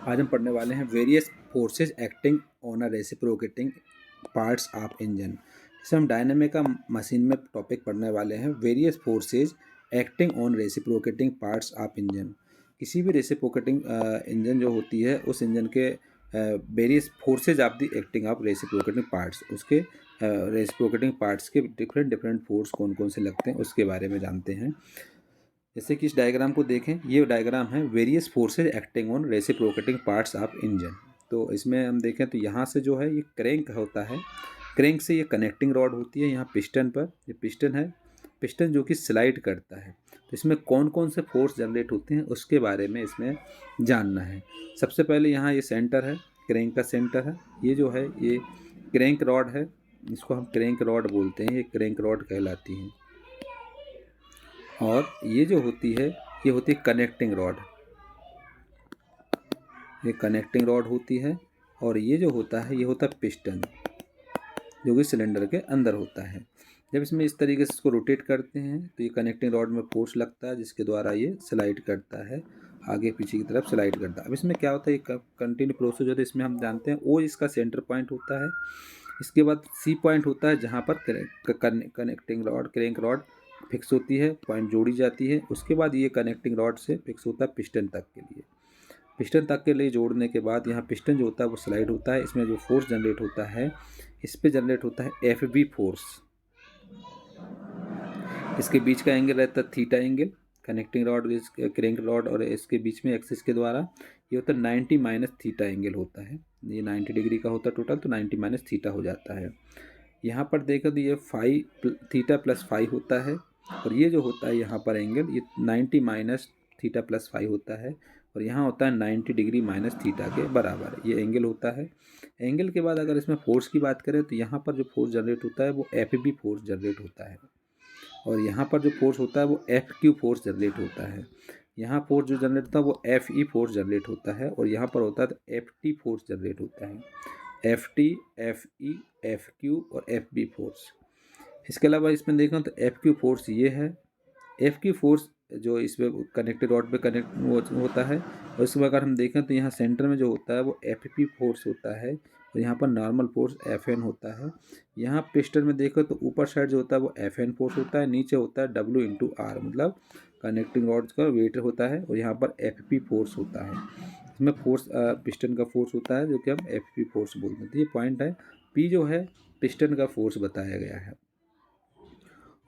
आज हम पढ़ने वाले हैं various forces acting on a reciprocating parts of engine. इसे हम डायनेमिक मशीन में टॉपिक पढ़ने वाले हैं various forces acting on reciprocating parts of engine. किसी भी रेसिप्रोकेटिंग इंजन जो होती है उस इंजन के various forces of the acting of reciprocating parts, उसके रेसिप्रोकेटिंग पार्ट्स के डिफरेंट डिफरेंट फोर्स कौन कौन से लगते हैं उसके बारे में जानते हैं। जैसे कि इस डायग्राम को देखें, ये डायग्राम है various forces acting on reciprocating parts of engine. तो इसमें हम देखें तो यहाँ से जो है ये क्रैंक होता है, क्रैंक से ये कनेक्टिंग रॉड होती है यहाँ पिस्टन पर, ये पिस्टन है, पिस्टन जो कि स्लाइड करता है। तो इसमें कौन कौन से फोर्स जनरेट होते हैं उसके बारे में इसमें जानना है। सबसे पहले यहाँ ये सेंटर है, क्रैंक का सेंटर है, ये जो है ये क्रैंक रॉड है, इसको हम क्रैंक रॉड बोलते हैं, ये क्रैंक रॉड कहलाती है। और ये जो होती है ये होती है कनेक्टिंग रॉड, ये कनेक्टिंग रॉड होती है। और ये जो होता है ये होता है पिस्टन, जो कि सिलेंडर के अंदर होता है। जब इसमें इस तरीके से इसको रोटेट करते हैं तो ये कनेक्टिंग रॉड में फोर्स लगता है जिसके द्वारा ये स्लाइड करता है, आगे पीछे की तरफ स्लाइड करता है। अब इसमें क्या होता है, ये कंटिन्यू प्रोसेस होता है। इसमें हम जानते हैं ओ इसका सेंटर पॉइंट होता है, इसके बाद सी पॉइंट होता है जहाँ पर connecting rod crank rod fix होती है, पॉइंट जोड़ी जाती है। उसके बाद ये कनेक्टिंग रॉड से फिक्स होता है पिस्टन तक के लिए, पिस्टन तक के लिए जोड़ने के बाद यहाँ पिस्टन जो होता है वो स्लाइड होता है। इसमें जो फोर्स जनरेट होता है इस पे जनरेट होता है एफ बी फोर्स। इसके बीच का एंगल रहता है theta angle, connecting rod crank rod और इसके बीच में एक्सिस के द्वारा ये होता है 90 माइनस थीटा एंगल होता है। ये 90 डिग्री का होता है टोटल, तो 90 माइनस थीटा हो जाता है। यहाँ पर देखो तो ये थीटा प्लस फाइव होता है, और ये जो होता है यहाँ पर एंगल ये 90 माइनस थीटा प्लस फाइव होता है, और यहाँ होता है 90 डिग्री माइनस थीटा के बराबर ये एंगल होता है। एंगल के बाद अगर इसमें फोर्स की बात करें तो यहाँ पर जो फोर्स जनरेट होता है वो एफ बी फोर्स जनरेट होता है, और यहाँ पर जो फोर्स होता है वो एफ क्यू फोर्स जनरेट होता है। यहाँ फोर्स जो जनरेट होता है वो एफ ई फोर्स जनरेट होता है, और यहाँ पर होता है तो एफ टी फोर्स जनरेट होता है, F T, F E, F Q और एफ बी फोर्स। इसके अलावा इसमें देखें तो एफ क्यू फोर्स ये है, एफ क्यू फोर्स जो इस पर कनेक्टेड रॉड पे कनेक्ट होता है। और इसमें अगर हम देखें तो यहाँ सेंटर में जो होता है वो एफ पी फोर्स होता है, और यहाँ पर नॉर्मल फोर्स एफ एन होता है। यहाँ पिस्टन में देखो तो ऊपर साइड जो होता है वो एफ एन फोर्स होता है, नीचे होता है डब्ल्यू इंटू आर, मतलब कनेक्टिंग रॉड्स का वेट होता है, और यहाँ पर एफ पी फोर्स होता है। इसमें फोर्स पिस्टन का फोर्स होता है जो कि हम एफ पी फोर्स बोलते हैं। तो ये पॉइंट है, पी जो है पिस्टन का फोर्स बताया गया है,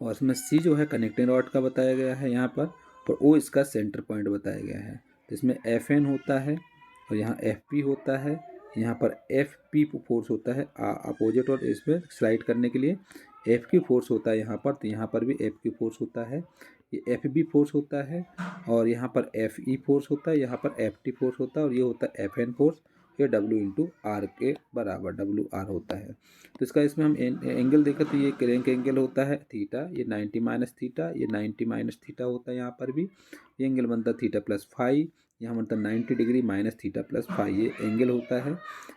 और इसमें सी जो है कनेक्टिंग रॉड का बताया गया है यहाँ पर, और ओ इसका सेंटर पॉइंट बताया गया है। तो इसमें एफ एन होता है, और यहाँ एफ पी होता है, यहाँ पर एफ पी फोर्स होता है अपोजिट, और इसमें स्लाइड करने के लिए एफ क्यू फोर्स होता है यहाँ पर, तो यहाँ पर भी एफ क्यू फोर्स होता है, ये एफ बी फोर्स होता है, और यहाँ पर एफ ई फोर्स होता है, यहाँ पर एफ टी फोर्स होता है, और ये होता है एफ एन फोर्स, ये डब्ल्यू इंटू आर के बराबर डब्ल्यू आर होता है। तो इसका इसमें हम एंगल देखें तो ये क्रैंक एंगल होता है थीटा, ये 90 माइनस थीटा, ये 90 माइनस थीटा होता है यहाँ पर भी। ये एंगल बनता है थीटा प्लस फाइव, यहाँ बनता है 90 degree minus theta plus five, ये एंगल होता है।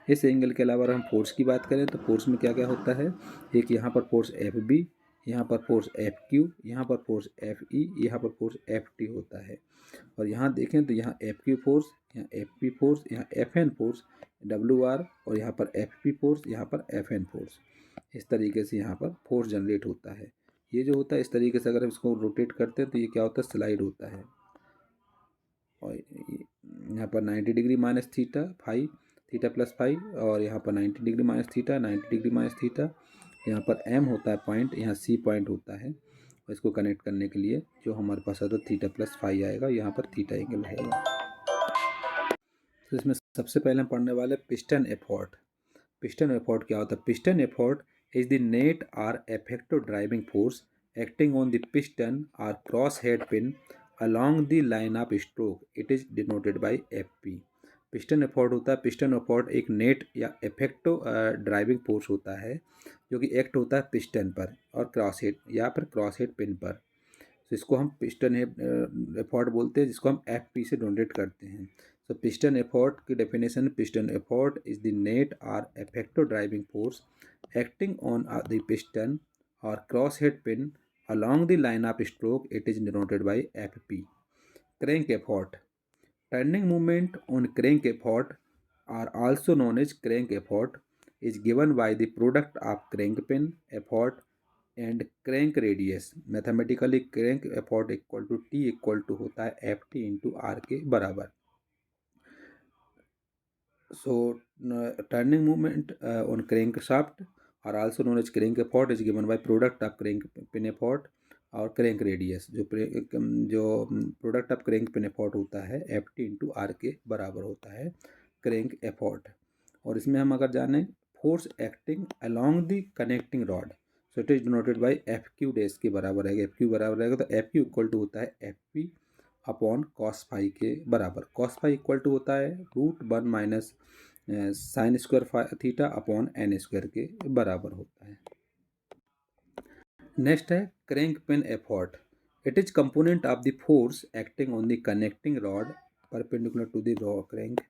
इस एंगल के अलावा अगर हम फोर्स की बात करें तो फोर्स में क्या क्या होता है, एक यहाँ पर फोर्स एफ बी, यहाँ पर फोर्स एफ क्यू, यहाँ पर फोर्स एफ ई, यहाँ पर फोर्स एफ टी होता है। और यहाँ देखें तो यहाँ एफ क्यू फोर्स, यहाँ एफ पी फोर्स, यहाँ F N force W R, और यहाँ पर एफ पी फोर्स, यहाँ पर एफ एन फोर्स। इस तरीके से यहाँ पर फोर्स जनरेट होता है। ये जो होता है इस तरीके से अगर हम इसको रोटेट करते हैं तो ये क्या होता है, स्लाइड होता है। और यहाँ पर 90 degree minus theta five, theta plus five, और यहाँ पर 90 degree minus theta, 90 degree minus theta. यहाँ पर एम होता है पॉइंट, यहाँ सी पॉइंट होता है, और इसको कनेक्ट करने के लिए जो हमारे पास आता है थीटा प्लस फाइव आएगा, यहाँ पर थीटा एंगल रहेगा। तो इसमें सबसे पहले हम पढ़ने वाले पिस्टन एफर्ट। पिस्टन एफर्ट क्या होता है, piston effort is the net or effective driving force acting on the piston or cross head pin along the line of stroke, it is denoted by FP। Piston effort होता है, piston effort एक net या effective driving force होता है जो कि act होता है पिस्टन पर और क्रॉस हेड या फिर क्रॉस हेड पिन पर। तो इसको हम पिस्टन एफर्ट बोलते हैं, जिसको हम एफ पी से डोनेट करते हैं। तो पिस्टन एफर्ट की definition, piston effort is the net or effective driving force acting on the piston और cross head pin along the line of stroke, it is denoted by FP। Crank effort, Turning moment on crank effort are also known as crank effort is given by the product of crank pin effort and crank radius. Mathematically crank effort equal to T equal to होता है Ft into are के बराबर. So turning moment on crankshaft are also known as crank effort is given by product of crank pin effort और crank radius. जो product of crank pin effort होता है Ft into are के बराबर होता है crank effort. और इसमें हम अगर जाने force acting along the connecting rod, so it is denoted by F Q dash के बराबर रहेगा. एफ क्यू बराबर रहेगा तो एफ क्यू इक्वल टू होता है F P upon cos phi के बराबर. कॉस फाई इक्वल टू होता है √1 minus sine square theta upon N square के बराबर होता है. नेक्स्ट है crank pin effort. It is component of the force acting on the connecting rod perpendicular to the crank